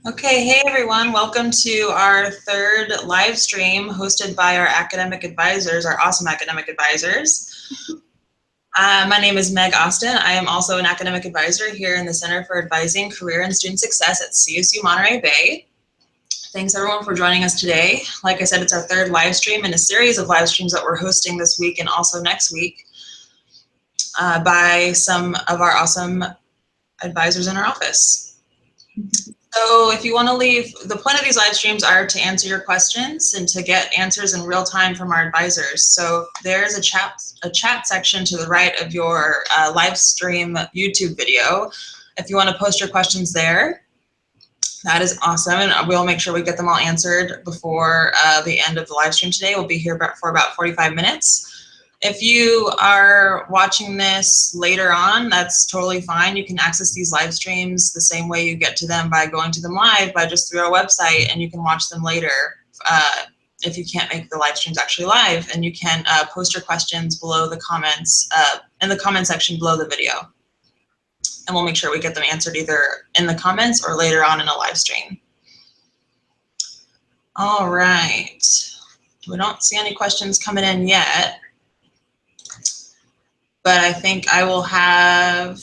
Okay, hey everyone, welcome to our third live stream hosted by our academic advisors, our awesome academic advisors. My name is Meg Austin. I am also an academic advisor here in the Center for Advising Career and Student Success at CSU Monterey Bay. Thanks everyone for joining us today. Like I said, it's our third live stream in a series of live streams that we're hosting this week and also next week by some of our awesome advisors in our office. So if you want to leave, the point of these live streams are to answer your questions and to get answers in real time from our advisors. So there's a chat section to the right of your live stream YouTube video. If you want to post your questions there, that is awesome, and we'll make sure we get them all answered before the end of the live stream today. We'll be here for about 45 minutes. If you are watching this later on, that's totally fine. You can access these live streams the same way you get to them by going to them live by just through our website, and you can watch them later if you can't make the live streams actually live. And you can post your questions below the comments, in the comment section below the video. And we'll make sure we get them answered either in the comments or later on in a live stream. All right, we don't see any questions coming in yet. But I think I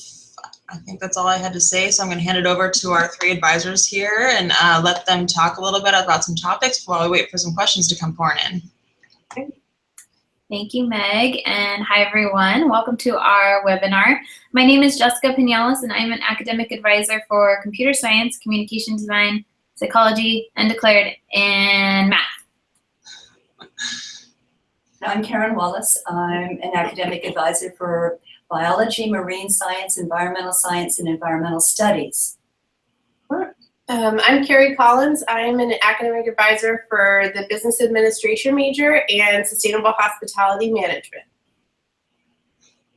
think that's all I had to say. So I'm going to hand it over to our three advisors here and let them talk a little bit about some topics while we wait for some questions to come pouring in. Thank you, Meg, and hi everyone. Welcome to our webinar. My name is Jessica Pinales, and I'm an academic advisor for computer science, communication design, psychology, undeclared, and math. I'm Karen Wallace. I'm an academic advisor for biology, marine science, and environmental studies. I'm Carrie Collins. I'm an academic advisor for the business administration major and sustainable hospitality management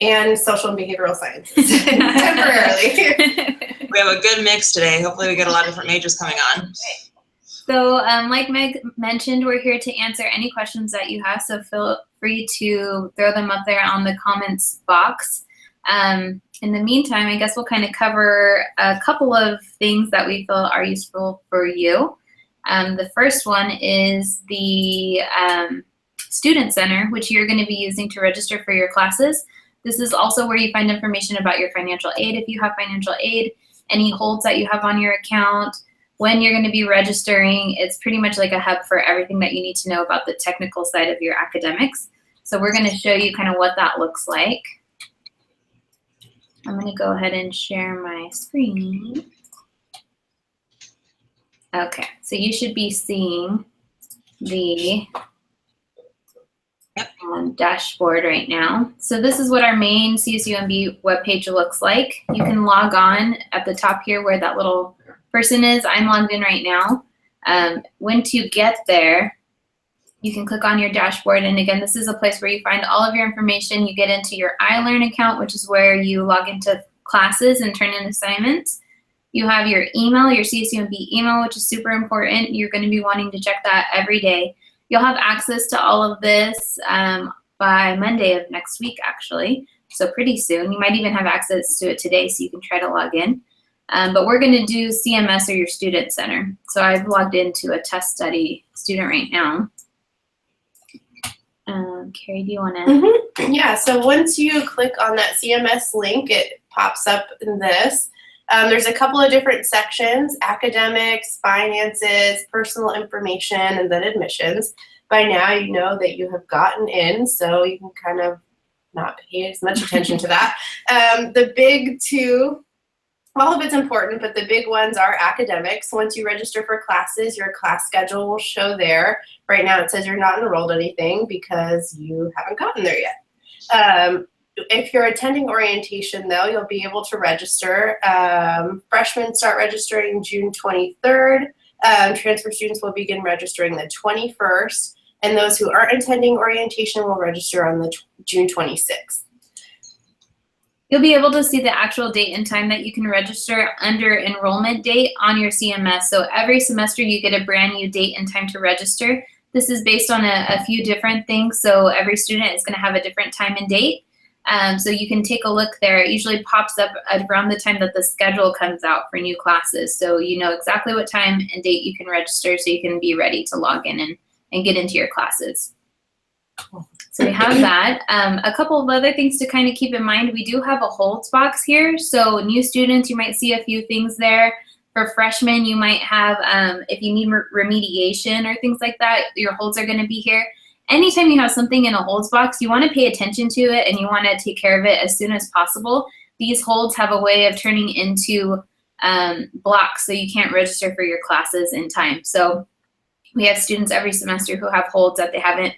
and social and behavioral sciences temporarily. We have a good mix today. Hopefully we get a lot of different majors coming on. So like Meg mentioned, we're here to answer any questions that you have, so feel free to throw them up there on the comments box. In the meantime, I guess we'll kind of cover a couple of things that we feel are useful for you. The first one is the Student Center, which you're going to be using to register for your classes. This is also where you find information about your financial aid, if you have financial aid, any holds that you have on your account, when you're going to be registering. It's pretty much like a hub for everything that you need to know about the technical side of your academics. So we're going to show you kind of what that looks like. I'm going to go ahead and share my screen. Okay, so you should be seeing the dashboard right now. So this is what our main CSUMB webpage looks like. You can log on at the top here where that little person is. I'm logged in right now. Once you get there, you can click on your dashboard, and again, this is a place where you find all of your information. You get into your iLearn account, which is where you log into classes and turn in assignments. You have your email, your CSUMB email, which is super important. You're going to be wanting to check that every day. You'll have access to all of this by Monday of next week, actually, so pretty soon. You might even have access to it today, so you can try to log in. But we're going to do CMS or your Student Center. So I've logged into a test study student right now. Carrie, do you want to? Yeah, so once you click on that CMS link, it pops up in this. There's a couple of different sections: academics, finances, personal information, and then admissions. By now you know that you have gotten in, so you can kind of not pay as much attention to that. The big two, all of it's important, but the big ones are academics. Once you register for classes, your class schedule will show there. Right now it says you're not enrolled in anything because you haven't gotten there yet. If you're attending orientation, though, you'll be able to register. Freshmen start registering June 23rd. Transfer students will begin registering the 21st. And those who aren't attending orientation will register on the June 26th. You'll be able to see the actual date and time that you can register under enrollment date on your CMS. So every semester you get a brand new date and time to register. This is based on a few different things. So every student is going to have a different time and date. So you can take a look there. It usually pops up around the time that the schedule comes out for new classes. So you know exactly what time and date you can register so you can be ready to log in and get into your classes. So we have that. A couple of other things to kind of keep in mind. We do have a holds box here. So new students, you might see a few things there. For freshmen, you might have, if you need remediation or things like that, your holds are going to be here. Anytime you have something in a holds box, you want to pay attention to it and you want to take care of it as soon as possible. These holds have a way of turning into blocks, so you can't register for your classes in time. So we have students every semester who have holds that they haven't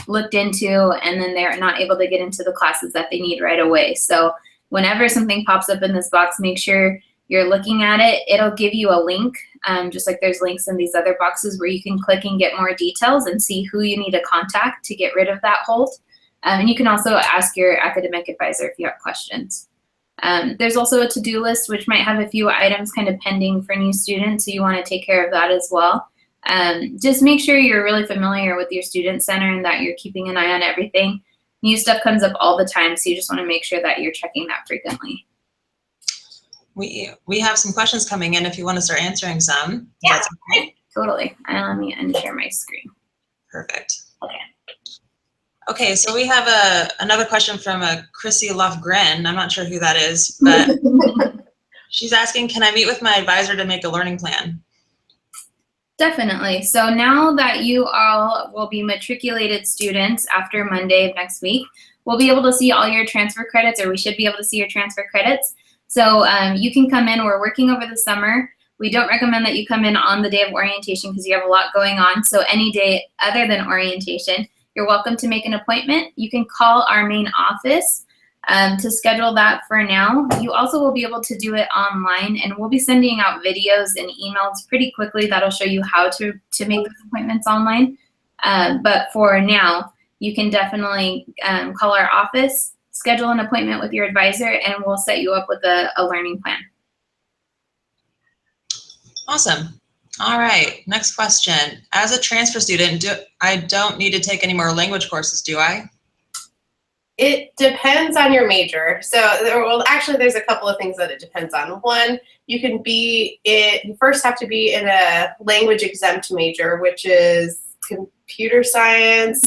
looked into, and then they're not able to get into the classes that they need right away. So whenever something pops up in this box, make sure you're looking at it. It'll give you a link, just like there's links in these other boxes where you can click and get more details and see who you need to contact to get rid of that hold. And you can also ask your academic advisor if you have questions. There's also a to-do list, which might have a few items kind of pending for new students, so you want to take care of that as well. Just make sure you're really familiar with your student center and that you're keeping an eye on everything. New stuff comes up all the time, so you just want to make sure that you're checking that frequently. We have some questions coming in if you want to start answering some. Yeah, That's okay. Totally. Let me unshare my screen. Perfect. Okay. Okay, so we have another question from Chrissy Lofgren. I'm not sure who that is, but she's asking, can I meet with my advisor to make a learning plan? Definitely. So now that you all will be matriculated students after Monday of next week, we'll be able to see all your transfer credits, or we should be able to see your transfer credits. So you can come in. We're working over the summer. We don't recommend that you come in on the day of orientation because you have a lot going on. So any day other than orientation, you're welcome to make an appointment. You can call our main office to schedule that for now. You also will be able to do it online, and we'll be sending out videos and emails pretty quickly that'll show you how to make those appointments online. But for now, you can definitely call our office, schedule an appointment with your advisor, and we'll set you up with a learning plan. Awesome. All right, next question. As a transfer student, I don't need to take any more language courses, do I? It depends on your major. So, actually, there's a couple of things that it depends on. One, you first have to be in a language exempt major, which is computer science,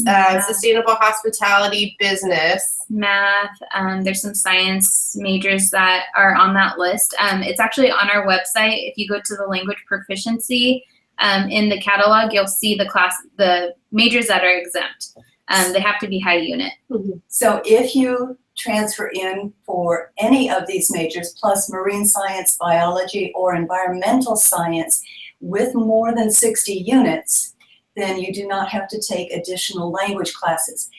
sustainable hospitality, business. Math, there's some science majors that are on that list. It's actually on our website. If you go to the language proficiency in the catalog, you'll see the majors that are exempt. They have to be high unit. So if you transfer in for any of these majors, plus marine science, biology, or environmental science with more than 60 units, then you do not have to take additional language classes.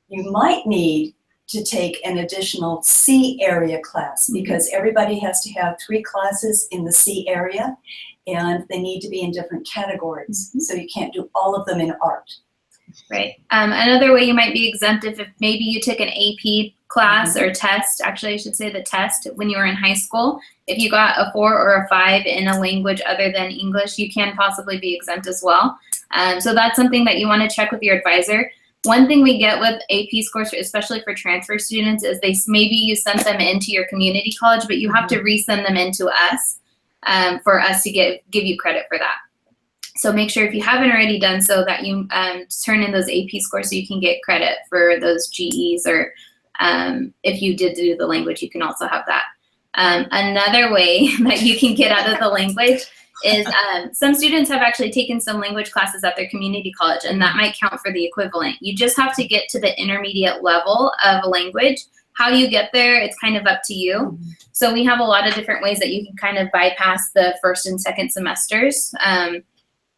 You might need to take an additional C area class because everybody has to have 3 classes in the C area, and they need to be in different categories. So you can't do all of them in art. Right. Another way you might be exempt if maybe you took an AP class or test, actually I should say the test, when you were in high school. If you got a 4 or a 5 in a language other than English, you can possibly be exempt as well. So that's something that you want to check with your advisor. One thing we get with AP scores, especially for transfer students, is maybe you sent them into your community college, but you have to resend them into us for us to give you credit for that. So make sure if you haven't already done so that you turn in those AP scores so you can get credit for those GEs, or if you did do the language, you can also have that. Another way that you can get out of the language is some students have actually taken some language classes at their community college, and that might count for the equivalent. You just have to get to the intermediate level of a language. How you get there, it's kind of up to you. So we have a lot of different ways that you can kind of bypass the first and second semesters.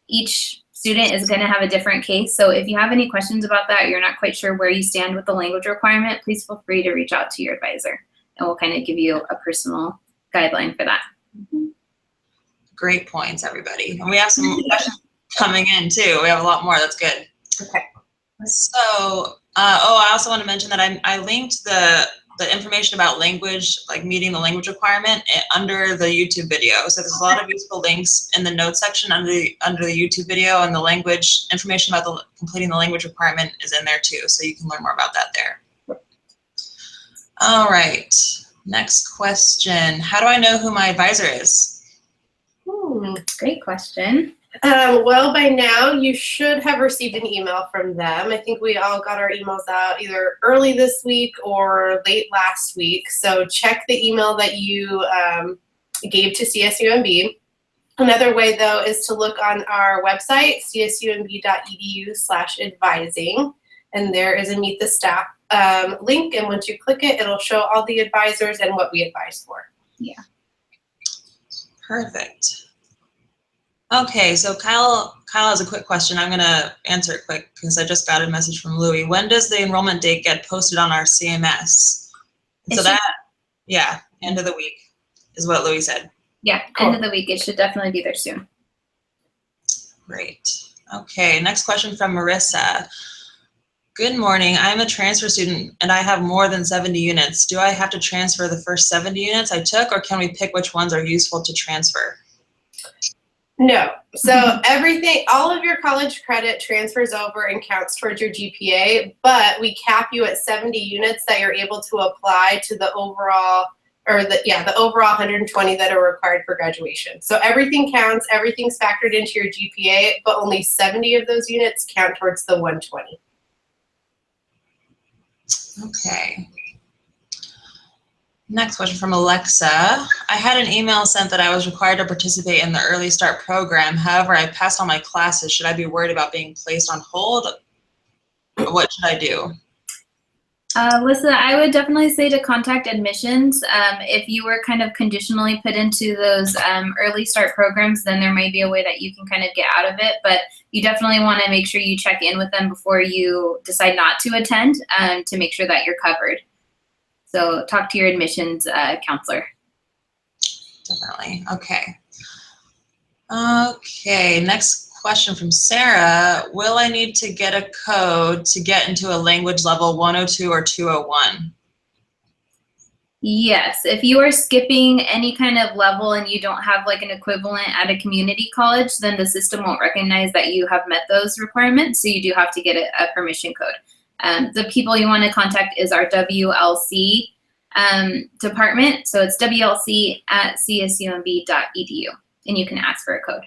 Each student is going to have a different case. So if you have any questions about that, you're not quite sure where you stand with the language requirement, please feel free to reach out to your advisor, and we'll kind of give you a personal guideline for that. Great points, everybody. And we have some questions coming in too. We have a lot more. That's good. Okay. So, I also want to mention that I linked the information about language, like meeting the language requirement, under the YouTube video. So there's a lot of useful links in the notes section under the YouTube video, and the language information about completing the language requirement is in there too. So you can learn more about that there. All right, next question. How do I know who my advisor is? Great question. Well, by now you should have received an email from them. I think we all got our emails out either early this week or late last week. So check the email that you gave to CSUMB. Another way, though, is to look on our website, csumb.edu/advising, and there is a Meet the Staff link, and once you click it, it'll show all the advisors and what we advise for. Yeah. Perfect. Okay, so Kyle has a quick question. I'm gonna answer it quick because I just got a message from Louie. When does the enrollment date get posted on our CMS? And so end of the week is what Louie said. Yeah, Cool. End of the week. It should definitely be there soon. Great. Okay, next question from Marissa. Good morning. I'm a transfer student and I have more than 70 units. Do I have to transfer the first 70 units I took, or can we pick which ones are useful to transfer? No. So everything, all of your college credit transfers over and counts towards your GPA, but we cap you at 70 units that you're able to apply to the overall, the overall 120 that are required for graduation. So everything counts, everything's factored into your GPA, but only 70 of those units count towards the 120. Okay. Next question from Alexa. I had an email sent that I was required to participate in the Early Start program. However, I passed all my classes. Should I be worried about being placed on hold? What should I do? Lisa, I would definitely say to contact admissions. If you were kind of conditionally put into those Early Start programs, then there may be a way that you can kind of get out of it. But you definitely want to make sure you check in with them before you decide not to attend to make sure that you're covered. So talk to your admissions counselor. Definitely. Okay. Okay, next question from Sarah. Will I need to get a code to get into a language level 102 or 201? Yes, if you are skipping any kind of level and you don't have like an equivalent at a community college, then the system won't recognize that you have met those requirements. So you do have to get a permission code. The people you want to contact is our WLC department. So it's WLC@csumb.edu, and you can ask for a code.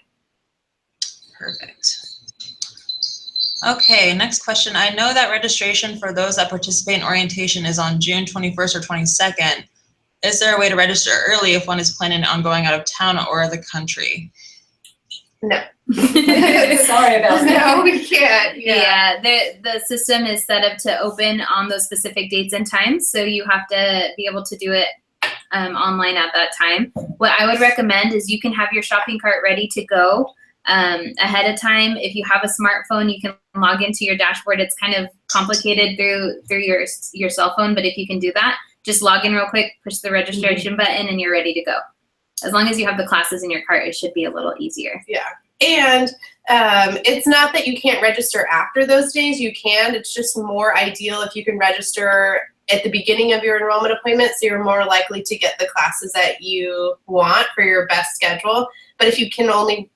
Perfect. Okay, next question. I know that registration for those that participate in orientation is on June 21st or 22nd. Is there a way to register early if one is planning on going out of town or the country? No. Sorry about that. No, we can't. Yeah, the system is set up to open on those specific dates and times, so you have to be able to do it online at that time. What I would recommend is you can have your shopping cart ready to go ahead of time. If you have a smartphone, you can log into your dashboard. It's kind of complicated through your cell phone, but if you can do that, just log in real quick, push the registration button, and you're ready to go. As long as you have the classes in your cart, it should be a little easier. Yeah. And it's not that you can't register after those days. You can. It's just more ideal if you can register at the beginning of your enrollment appointment, so you're more likely to get the classes that you want for your best schedule. But if you're going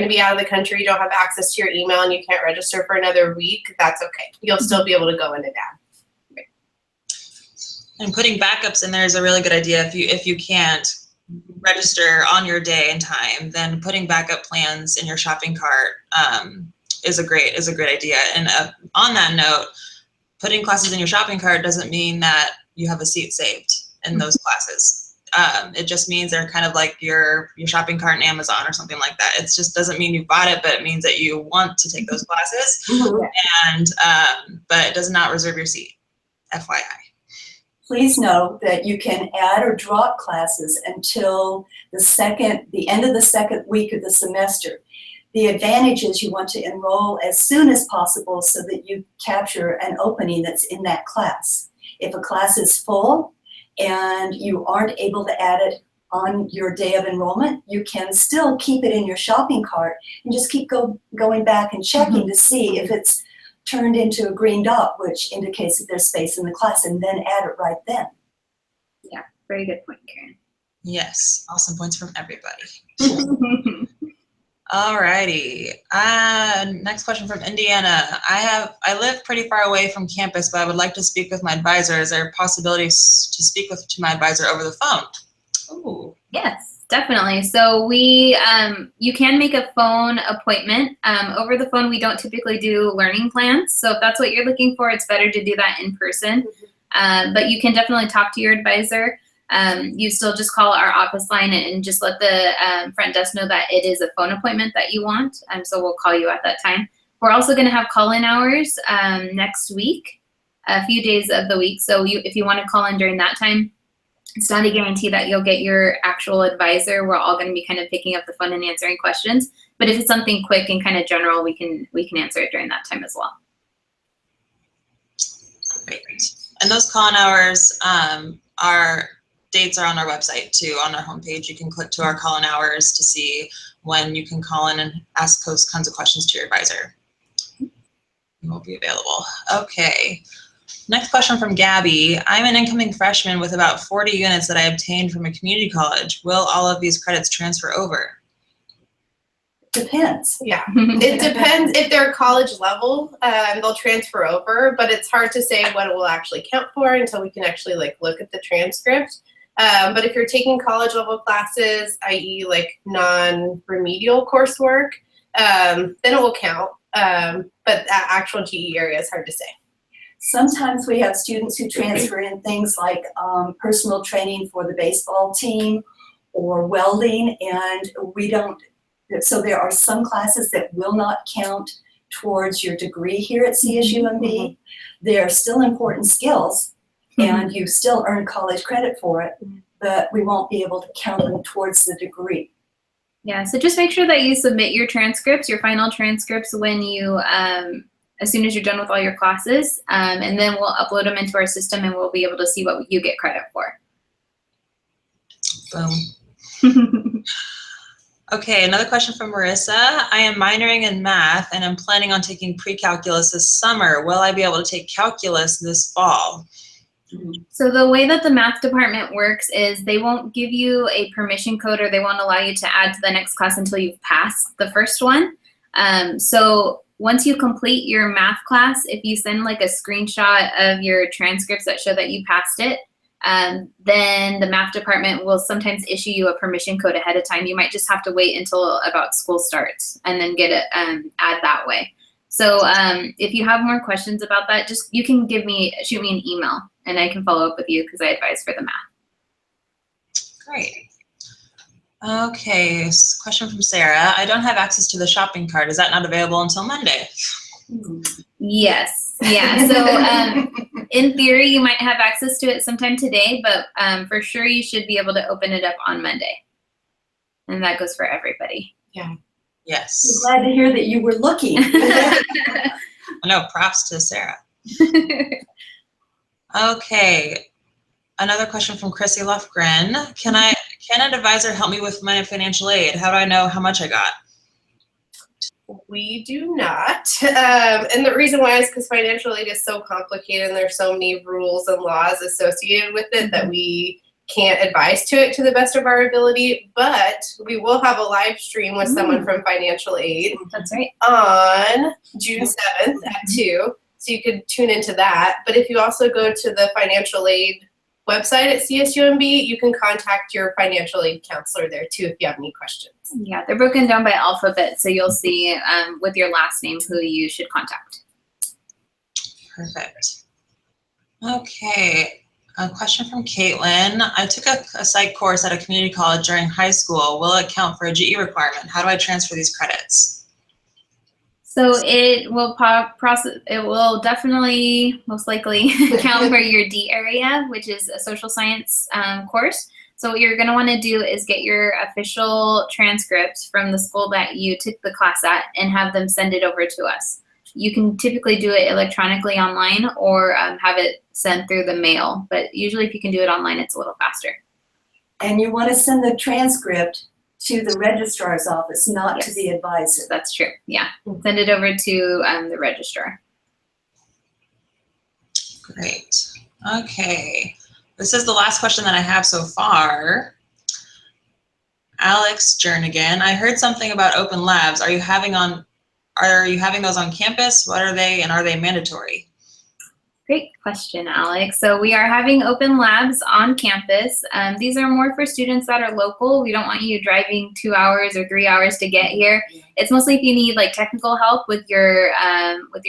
to be out of the country, you don't have access to your email, and you can't register for another week, that's okay. You'll still be able to go in and out. And putting backups in there is a really good idea. If you can't register on your day and time, then putting backup plans in your shopping cart is a great idea. And on that note, putting classes in your shopping cart doesn't mean that you have a seat saved in those classes. It just means they're kind of like your shopping cart in Amazon or something like that. It just doesn't mean you bought it, but it means that you want to take those classes. And but it does not reserve your seat, FYI. Please know that you can add or drop classes until the end of the second week of the semester. The advantage is you want to enroll as soon as possible so that you capture an opening that's in that class. If a class is full and you aren't able to add it on your day of enrollment, you can still keep it in your shopping cart and just keep going back and checking to see if it's turned into a green dot, which indicates that there's space in the class, and then add it right then. Yeah, very good point, Karen. Yes, awesome points from everybody. Alrighty. Next question from Indiana. I live pretty far away from campus, but I would like to speak with my advisor. Is there possibilities to speak to my advisor over the phone? Ooh. Yes, definitely. So you can make a phone appointment. Over the phone, we don't typically do learning plans. So if that's what you're looking for, it's better to do that in person. But you can definitely talk to your advisor. You still just call our office line and just let the front desk know that it is a phone appointment that you want. So we'll call you at that time. We're also going to have call-in hours next week, a few days of the week. So if you want to call in during that time, it's not a guarantee that you'll get your actual advisor. We're all going to be kind of picking up the phone and answering questions. But if it's something quick and kind of general, we can answer it during that time as well. Great. And those call-in hours dates are on our website too. On our homepage, you can click to our call-in hours to see when you can call in and ask those kinds of questions to your advisor. It will be available. Okay. Next question from Gabby. I'm an incoming freshman with about 40 units that I obtained from a community college. Will all of these credits transfer over? Depends. Yeah, it depends. If they're college level, they'll transfer over, but it's hard to say what it will actually count for until we can actually look at the transcript. But if you're taking college level classes, i.e. non-remedial coursework, then it will count. But that actual GE area is hard to say. Sometimes we have students who transfer in things like personal training for the baseball team or welding, and we don't. So there are some classes that will not count towards your degree here at CSUMB. They are still important skills, and you still earn college credit for it, but we won't be able to count them towards the degree. Yeah, so just make sure that you submit your transcripts, your final transcripts, when you, as soon as you're done with all your classes, and then we'll upload them into our system and we'll be able to see what you get credit for. Boom. Okay, another question from Marissa. I am minoring in math and I'm planning on taking pre-calculus this summer. Will I be able to take calculus this fall? So the way that the math department works is they won't give you a permission code, or they won't allow you to add to the next class until you've passed the first one. So once you complete your math class, if you send a screenshot of your transcripts that show that you passed it, then the math department will sometimes issue you a permission code ahead of time. You might just have to wait until about school starts and then get it add that way. So if you have more questions about that, you can shoot me an email and I can follow up with you because I advise for the math. Great. Okay, question from Sarah. I don't have access to the shopping cart. Is that not available until Monday? Yes. Yeah. So in theory, you might have access to it sometime today, but for sure you should be able to open it up on Monday. And that goes for everybody. Yeah. Yes. I'm glad to hear that you were looking. I know, props to Sarah. Okay. Another question from Chrissy Lofgren. Can an advisor help me with my financial aid? How do I know how much I got? We do not. And the reason why is because financial aid is so complicated and there's so many rules and laws associated with it that we can't advise to it to the best of our ability. But we will have a live stream with someone from financial aid. That's right. On June 7th at 2. So you could tune into that. But if you also go to the financial aid website at CSUMB, you can contact your financial aid counselor there too if you have any questions. Yeah, they're broken down by alphabet, so you'll see with your last name who you should contact. Perfect. Okay, a question from Caitlin. I took a psych course at a community college during high school. Will it count for a GE requirement? How do I transfer these credits? So it will it will definitely most likely count for your D area, which is a social science course. So what you're going to want to do is get your official transcripts from the school that you took the class at and have them send it over to us. You can typically do it electronically online or have it sent through the mail, but usually if you can do it online, it's a little faster. And you want to send the transcript to the registrar's office, not Yes. to the advisor. That's true. Yeah. Send it over to the registrar. Great. Okay. This is the last question that I have so far. Alex Jernigan, I heard something about open labs. Are you having those on campus? What are they, and are they mandatory? Great question, Alex. So we are having open labs on campus. These are more for students that are local. We don't want you driving 2 hours or 3 hours to get here. It's mostly if you need like technical help with your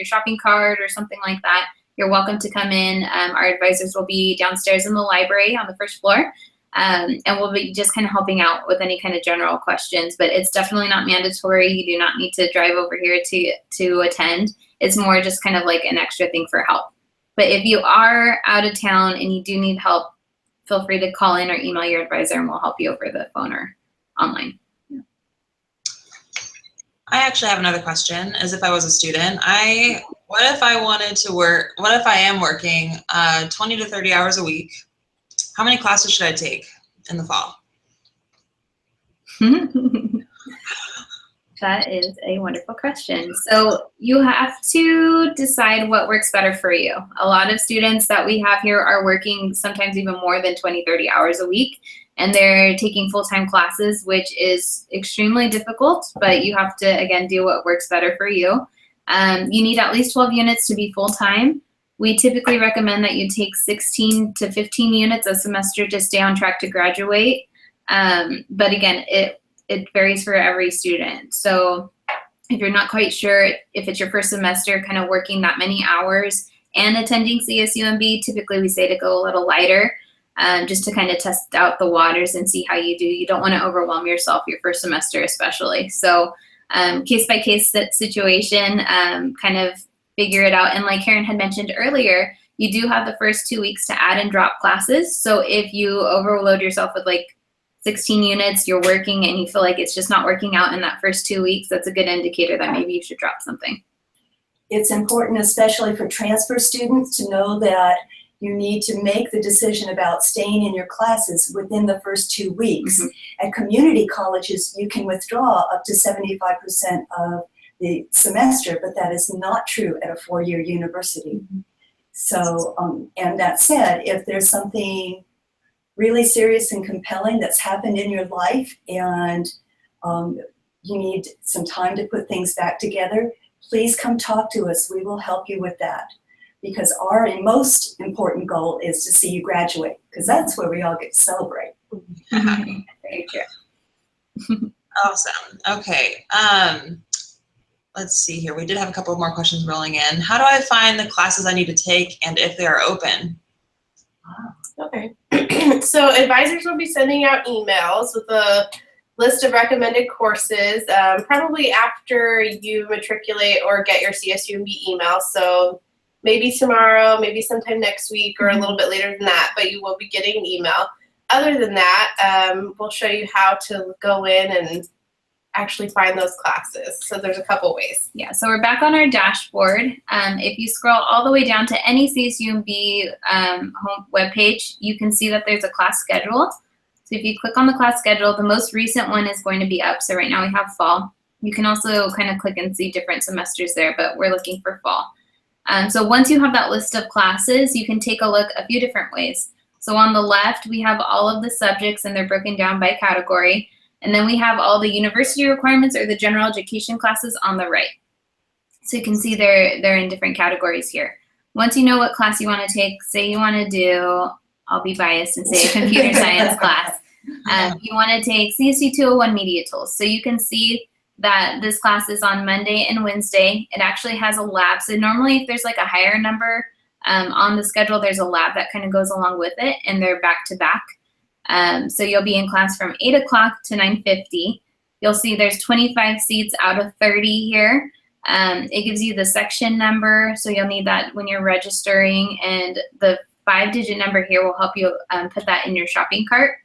shopping cart or something like that. You're welcome to come in. Our advisors will be downstairs in the library on the first floor. And we'll be just kind of helping out with any kind of general questions, but it's definitely not mandatory. You do not need to drive over here to attend. It's more just kind of like an extra thing for help. But if you are out of town and you do need help, feel free to call in or email your advisor and we'll help you over the phone or online. I actually have another question, as if I was a student. What if I am working 20 to 30 hours a week? How many classes should I take in the fall? That is a wonderful question. So you have to decide what works better for you. A lot of students that we have here are working sometimes even more than 20, 30 hours a week, and they're taking full-time classes, which is extremely difficult, but you have to, again, do what works better for you. You need at least 12 units to be full-time. We typically recommend that you take 16 to 15 units a semester to stay on track to graduate. But again, it varies for every student. So if you're not quite sure if it's your first semester, kind of working that many hours and attending CSUMB, typically we say to go a little lighter, just to kind of test out the waters and see how you do. You don't want to overwhelm yourself your first semester especially. So case by case situation, kind of figure it out. And like Karen had mentioned earlier, you do have the first 2 weeks to add and drop classes. So if you overload yourself with like 16 units, you're working and you feel like it's just not working out in that first 2 weeks, that's a good indicator that maybe you should drop something. It's important, especially for transfer students, to know that you need to make the decision about staying in your classes within the first 2 weeks. Mm-hmm. At community colleges, you can withdraw up to 75% of the semester, but that is not true at a four-year university. Mm-hmm. So, and that said, if there's something really serious and compelling that's happened in your life and you need some time to put things back together, please come talk to us. We will help you with that, because our most important goal is to see you graduate, because that's where we all get to celebrate. Very true. Awesome. Okay. Let's see here. We did have a couple more questions rolling in. How do I find the classes I need to take and if they are open? Okay. So advisors will be sending out emails with a list of recommended courses, probably after you matriculate or get your CSUMB email. So maybe tomorrow, maybe sometime next week, or a little bit later than that, but you will be getting an email. Other than that, we'll show you how to go in and actually find those classes. So there's a couple ways. Yeah, so we're back on our dashboard. If you scroll all the way down to any CSUMB home webpage, you can see that there's a class schedule. So if you click on the class schedule, the most recent one is going to be up. So right now we have fall. You can also kind of click and see different semesters there, but we're looking for fall. So once you have that list of classes, you can take a look a few different ways. So on the left, we have all of the subjects and they're broken down by category. And then we have all the university requirements or the general education classes on the right. So you can see they're in different categories here. Once you know what class you want to take, say you want to do, I'll be biased and say a computer science class. You want to take CSU 201 Media Tools. So you can see that this class is on Monday and Wednesday. It actually has a lab. So normally if there's like a higher number on the schedule, there's a lab that kind of goes along with it, and they're back to back. So you'll be in class from 8 o'clock to 9:50. You'll see there's 25 seats out of 30 here. It gives you the section number, so you'll need that when you're registering, and the 5-digit number here will help you put that in your shopping cart.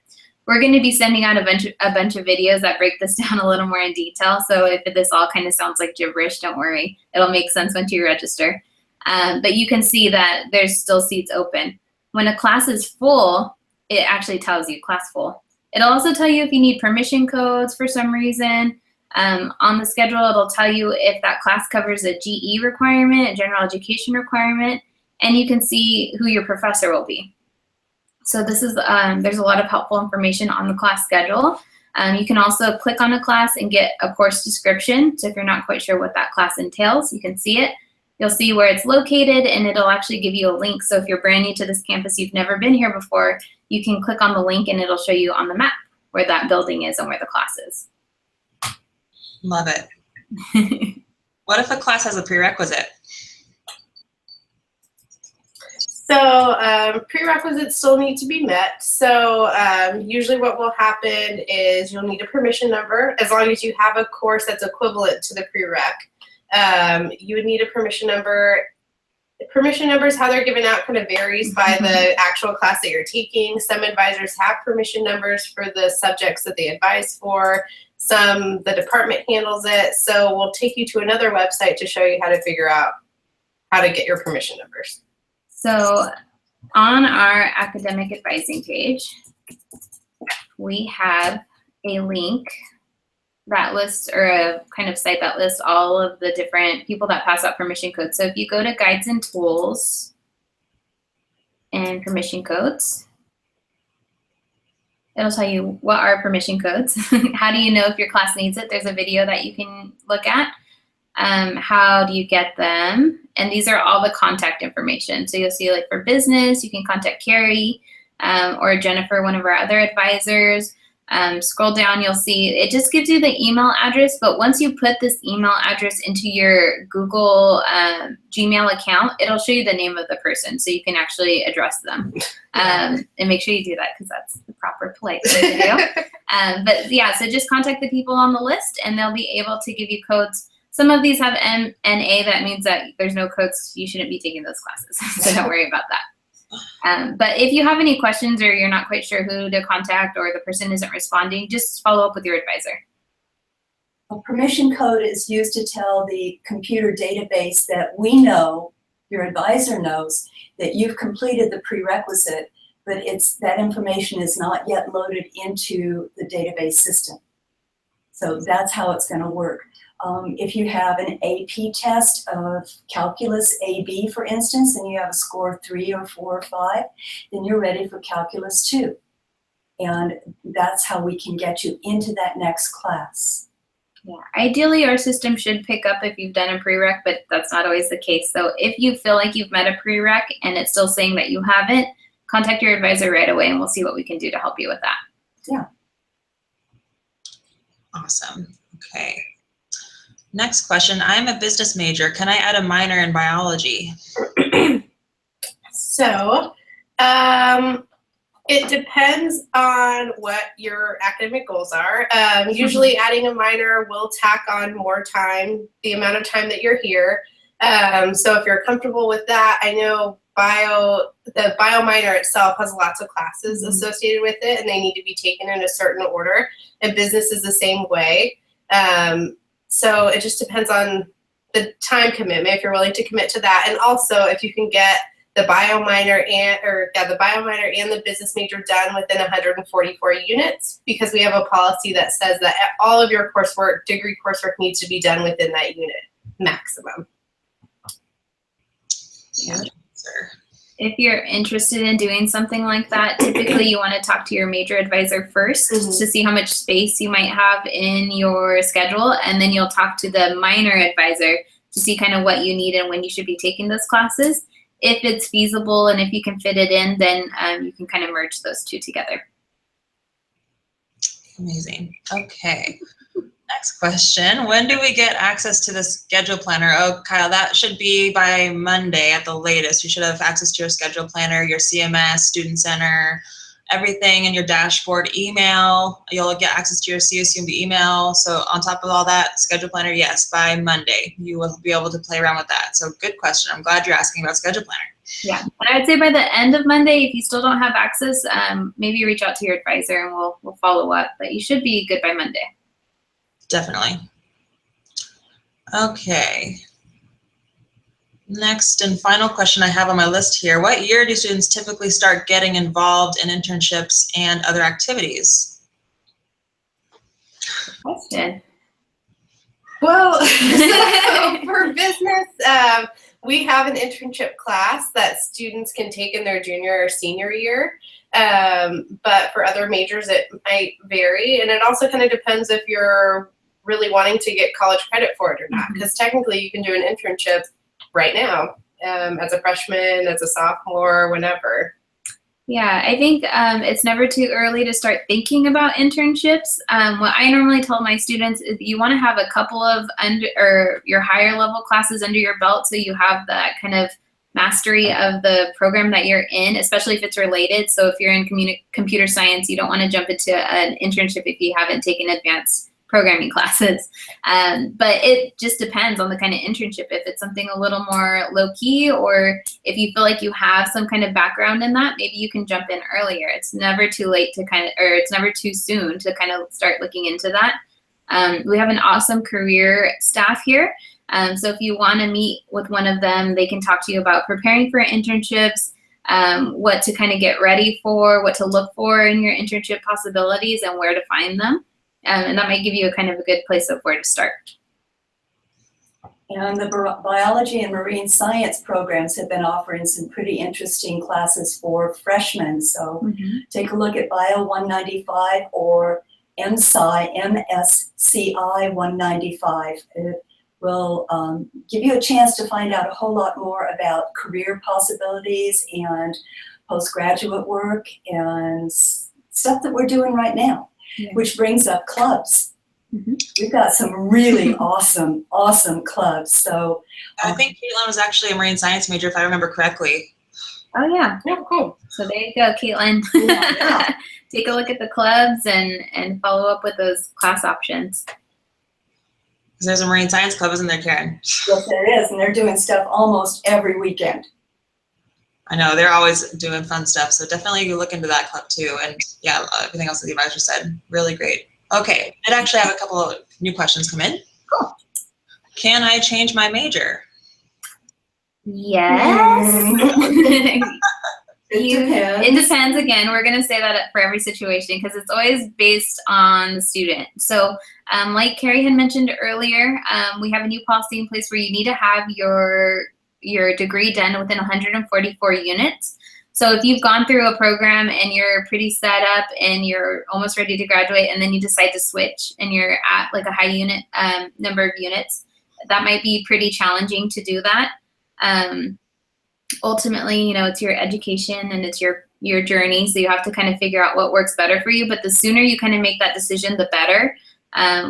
We're going to be sending out a bunch of videos that break this down a little more in detail, so if this all kind of sounds like gibberish, don't worry. It'll make sense once you register. But you can see that there's still seats open. When a class is full, it actually tells you class full. It'll also tell you if you need permission codes for some reason. On the schedule, it'll tell you if that class covers a GE requirement, a general education requirement, and you can see who your professor will be. So this is there's a lot of helpful information on the class schedule. You can also click on a class and get a course description. So if you're not quite sure what that class entails, you can see it. You'll see where it's located, and it'll actually give you a link. So if you're brand new to this campus, you've never been here before, you can click on the link and it'll show you on the map where that building is and where the class is. Love it. What if a class has a prerequisite? So prerequisites still need to be met. So usually what will happen is you'll need a permission number, as long as you have a course that's equivalent to the prereq. You would need a permission number. Permission numbers, how they're given out kind of varies by the actual class that you're taking. Some advisors have permission numbers for the subjects that they advise for. Some, the department handles it. So we'll take you to another website to show you how to figure out how to get your permission numbers. So on our academic advising page, we have a link that lists, or a kind of site that lists all of the different people that pass out permission codes. So if you go to Guides and Tools and Permission Codes, it'll tell you what are permission codes. How do you know if your class needs it? There's a video that you can look at. How do you get them? And these are all the contact information. So you'll see, like, for business, you can contact Carrie or Jennifer, one of our other advisors. Scroll down, you'll see it just gives you the email address, but once you put this email address into your Google Gmail account, it'll show you the name of the person so you can actually address them. And make sure you do that because that's the proper polite thing to do. But yeah, so just contact the people on the list and they'll be able to give you codes. Some of these have NA, that means that there's no codes, you shouldn't be taking those classes, so don't worry about that. But if you have any questions or you're not quite sure who to contact or the person isn't responding, just follow up with your advisor. A permission code is used to tell the computer database that we know, your advisor knows, that you've completed the prerequisite, but that information is not yet loaded into the database system. So that's how it's going to work. If you have an AP test of Calculus AB, for instance, and you have a score of 3 or 4 or 5, then you're ready for Calculus 2. And that's how we can get you into that next class. Yeah, ideally our system should pick up if you've done a prereq, but that's not always the case. So if you feel like you've met a prereq and it's still saying that you haven't, contact your advisor right away and we'll see what we can do to help you with that. Yeah. Awesome. Okay. Next question. I'm a business major. Can I add a minor in biology? So it depends on what your academic goals are. Usually adding a minor will tack on more time, the amount of time that you're here. So if you're comfortable with that, I know the bio minor itself has lots of classes associated with it and they need to be taken in a certain order, and business is the same way. So it just depends on the time commitment, if you're willing to commit to that. And also if you can get the bio minor and the business major done within 144 units, because we have a policy that says that all of your coursework, degree coursework, needs to be done within that unit maximum. Yeah. Sir. If you're interested in doing something like that, typically you want to talk to your major advisor first to see how much space you might have in your schedule, and then you'll talk to the minor advisor to see kind of what you need and when you should be taking those classes. If it's feasible and if you can fit it in, then you can kind of merge those two together. Amazing. Okay. Next question. When do we get access to the schedule planner? Oh, Kyle, that should be by Monday at the latest. You should have access to your schedule planner, your CMS Student Center, everything in your dashboard, email. You'll get access to your CSUMB email. So on top of all that, schedule planner, yes, by Monday. You will be able to play around with that. So good question. I'm glad you're asking about schedule planner. Yeah, and I'd say by the end of Monday, if you still don't have access, maybe reach out to your advisor and we'll follow up. But you should be good by Monday. Definitely. Okay. Next and final question I have on my list here. What year do students typically start getting involved in internships and other activities? Question. Well, so for business, we have an internship class that students can take in their junior or senior year. But for other majors, it might vary. And it also kind of depends if you're really wanting to get college credit for it or not. Because technically you can do an internship right now as a freshman, as a sophomore, whenever. Yeah, I think it's never too early to start thinking about internships. What I normally tell my students is you want to have a couple of your higher level classes under your belt, so you have that kind of mastery of the program that you're in, especially if it's related. So if you're in computer science, you don't want to jump into an internship if you haven't taken advanced programming classes. But it just depends on the kind of internship. If it's something a little more low key, or if you feel like you have some kind of background in that, maybe you can jump in earlier. It's never too late to it's never too soon to kind of start looking into that. We have an awesome career staff here. So if you want to meet with one of them, they can talk to you about preparing for internships, what to kind of get ready for, what to look for in your internship possibilities, and where to find them. And that might give you a kind of a good place of where to start. And the biology and marine science programs have been offering some pretty interesting classes for freshmen. So take a look at Bio 195 or MSCI 195. It will give you a chance to find out a whole lot more about career possibilities and postgraduate work and stuff that we're doing right now. Yeah. Which brings up clubs. We've got some really awesome clubs. So I think Caitlin was actually a marine science major, if I remember correctly. Oh yeah. Oh, cool. So there you go, Caitlin. Yeah. Take a look at the clubs and follow up with those class options. Because there's a marine science club, isn't there, Karen? Yes, there is, and they're doing stuff almost every weekend. I know, they're always doing fun stuff, so definitely look into that club too. And yeah, everything else that the advisor said, really great. Okay, I'd actually have a couple of new questions come in. Cool. Can I change my major? Yes. It depends. Again, we're going to say that for every situation because it's always based on the student. So like Carrie had mentioned earlier, we have a new policy in place where you need to have your degree done within 144 units. So if you've gone through a program and you're pretty set up and you're almost ready to graduate and then you decide to switch and you're at like a high unit number of units, that might be pretty challenging to do that. Ultimately, you know, it's your education and it's your journey, so you have to kind of figure out what works better for you. But the sooner you kind of make that decision, the better.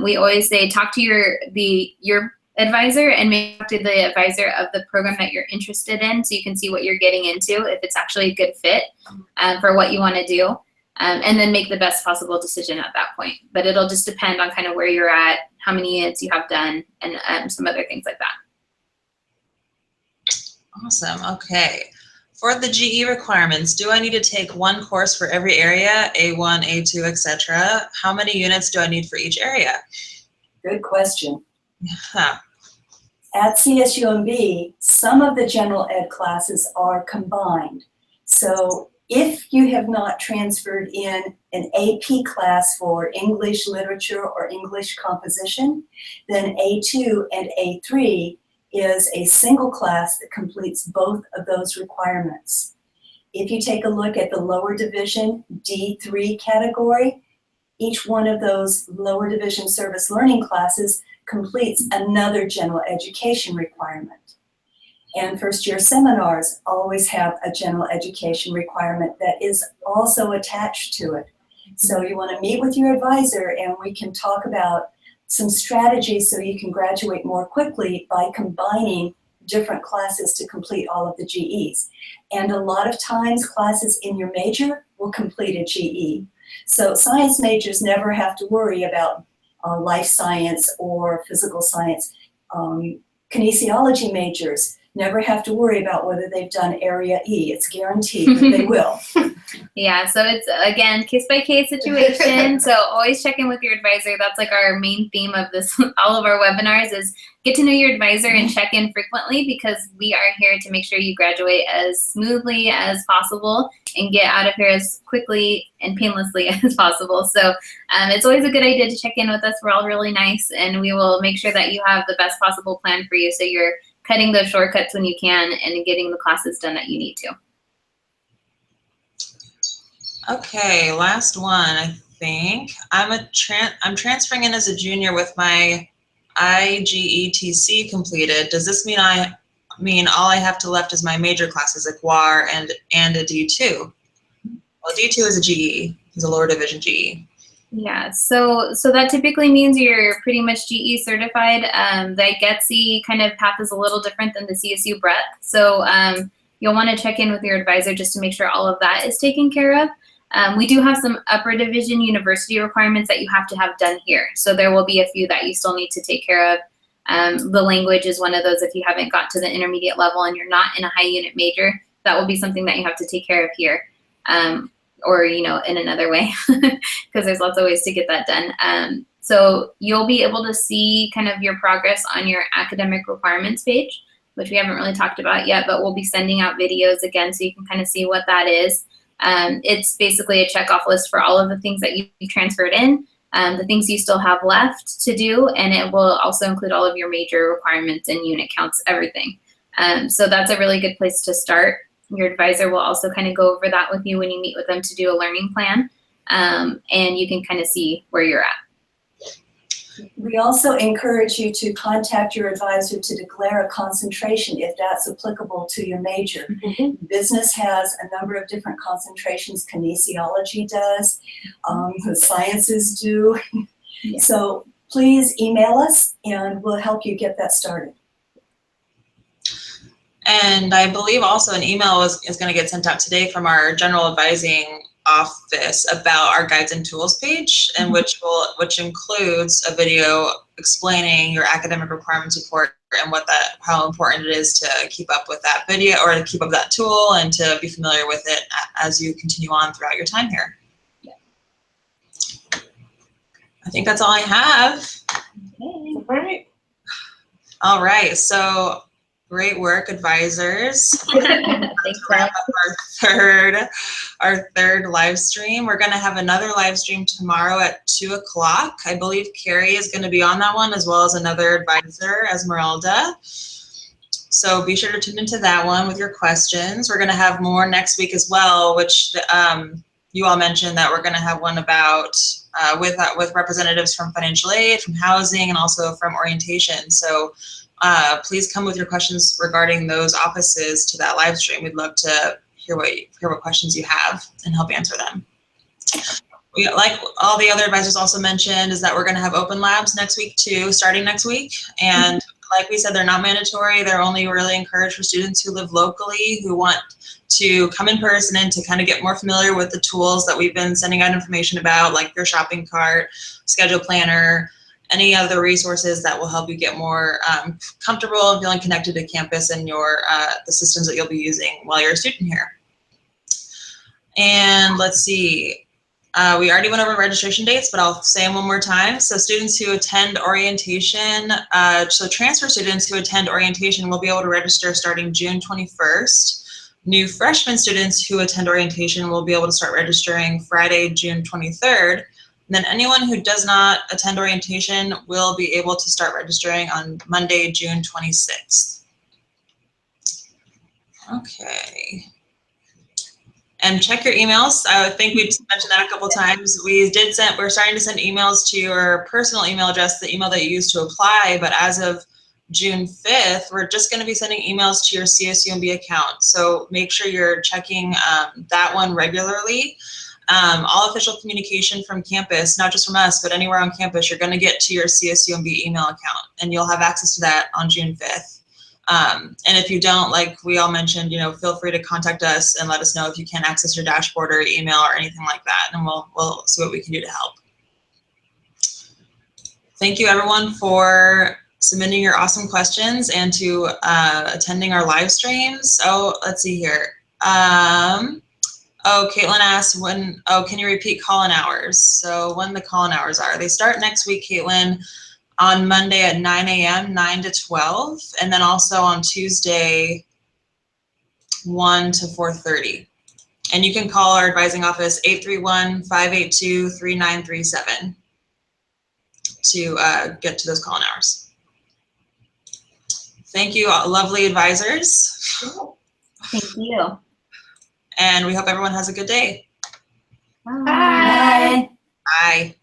We always say talk to your advisor and maybe talk to the advisor of the program that you're interested in, so you can see what you're getting into, if it's actually a good fit for what you want to do, and then make the best possible decision at that point. But it'll just depend on kind of where you're at, how many units you have done, and some other things like that. Awesome. Okay. For the GE requirements, do I need to take one course for every area, A1, A2, etc.? How many units do I need for each area? Good question. Huh. At CSUMB, some of the general ed classes are combined. So if you have not transferred in an AP class for English literature or English composition, then A2 and A3 is a single class that completes both of those requirements. If you take a look at the lower division D3 category, each one of those lower division service learning classes completes another general education requirement. And first year seminars always have a general education requirement that is also attached to it. So you want to meet with your advisor and we can talk about some strategies so you can graduate more quickly by combining different classes to complete all of the GEs. And a lot of times classes in your major will complete a GE. So science majors never have to worry about life science or physical science. Kinesiology majors, never have to worry about whether they've done Area E. It's guaranteed that they will. Yeah, so it's, again, case-by-case situation. So always check in with your advisor. That's like our main theme of this, all of our webinars is get to know your advisor and check in frequently, because we are here to make sure you graduate as smoothly as possible and get out of here as quickly and painlessly as possible. So it's always a good idea to check in with us. We're all really nice, and we will make sure that you have the best possible plan for you, so you're cutting those shortcuts when you can and getting the classes done that you need to. Okay, last one, I think. I'm transferring in as a junior with my IGETC completed. Does this mean all I have to left is my major classes like WAR and a D2? Well, D2 is a GE, it's a lower division GE. Yeah, so that typically means you're pretty much GE certified. The IGETC kind of path is a little different than the CSU breadth. So you'll want to check in with your advisor just to make sure all of that is taken care of. We do have some upper division university requirements that you have to have done here. So there will be a few that you still need to take care of. The language is one of those. If you haven't got to the intermediate level and you're not in a high unit major, that will be something that you have to take care of here. Or, you know, in another way, because there's lots of ways to get that done. So you'll be able to see kind of your progress on your academic requirements page, which we haven't really talked about yet, but we'll be sending out videos again so you can kind of see what that is. It's basically a checkoff list for all of the things that you transferred in, the things you still have left to do, and it will also include all of your major requirements and unit counts, everything. So that's a really good place to start. Your advisor will also kind of go over that with you when you meet with them to do a learning plan, and you can kind of see where you're at. We also encourage you to contact your advisor to declare a concentration if that's applicable to your major. Business has a number of different concentrations. Kinesiology does, the sciences do. Yeah. So please email us and we'll help you get that started. And I believe also an email is going to get sent out today from our general advising office about our guides and tools page, and which includes a video explaining your academic requirements report and how important it is to keep up with that video or to keep up that tool and to be familiar with it as you continue on throughout your time here. Yeah. I think that's all I have. Okay. All right. So great work, advisors. Thanks, Wrap up our third live stream. We're going to have another live stream tomorrow at 2 o'clock. I believe Carrie is going to be on that one, as well as another advisor, Esmeralda. So be sure to tune into that one with your questions. We're going to have more next week as well, which you all mentioned that we're going to have one about with representatives from financial aid, from housing, and also from orientation. So please come with your questions regarding those offices to that live stream. We'd love to hear what questions you have and help answer them. We, like all the other advisors also mentioned, is that we're going to have open labs next week too, starting next week. And like we said, they're not mandatory. They're only really encouraged for students who live locally, who want to come in person and to kind of get more familiar with the tools that we've been sending out information about, like your shopping cart, schedule planner, any other resources that will help you get more comfortable and feeling connected to campus and the systems that you'll be using while you're a student here. And let's see, we already went over registration dates, but I'll say them one more time. So students who attend orientation, so transfer students who attend orientation will be able to register starting June 21st. New freshman students who attend orientation will be able to start registering Friday, June 23rd. And then anyone who does not attend orientation will be able to start registering on Monday, June 26th. Okay. And check your emails. I think we mentioned that a couple times. We're starting to send emails to your personal email address, the email that you used to apply, but as of June 5th, we're just going to be sending emails to your CSUMB account. So make sure you're checking that one regularly. All official communication from campus, not just from us, but anywhere on campus, you're going to get to your CSUMB email account, and you'll have access to that on June 5th. And if you don't, like we all mentioned, feel free to contact us and let us know if you can't access your dashboard or email or anything like that, and we'll see what we can do to help. Thank you, everyone, for submitting your awesome questions and to attending our live streams. Oh, let's see here. Oh, Caitlin asked can you repeat call-in hours? So when the call-in hours are. They start next week, Caitlin, on Monday at 9 a.m., 9 to 12, and then also on Tuesday, 1 to 4:30. And you can call our advising office 831-582-3937 to get to those call-in hours. Thank you, lovely advisors. Thank you. And we hope everyone has a good day. Bye. Bye. Bye.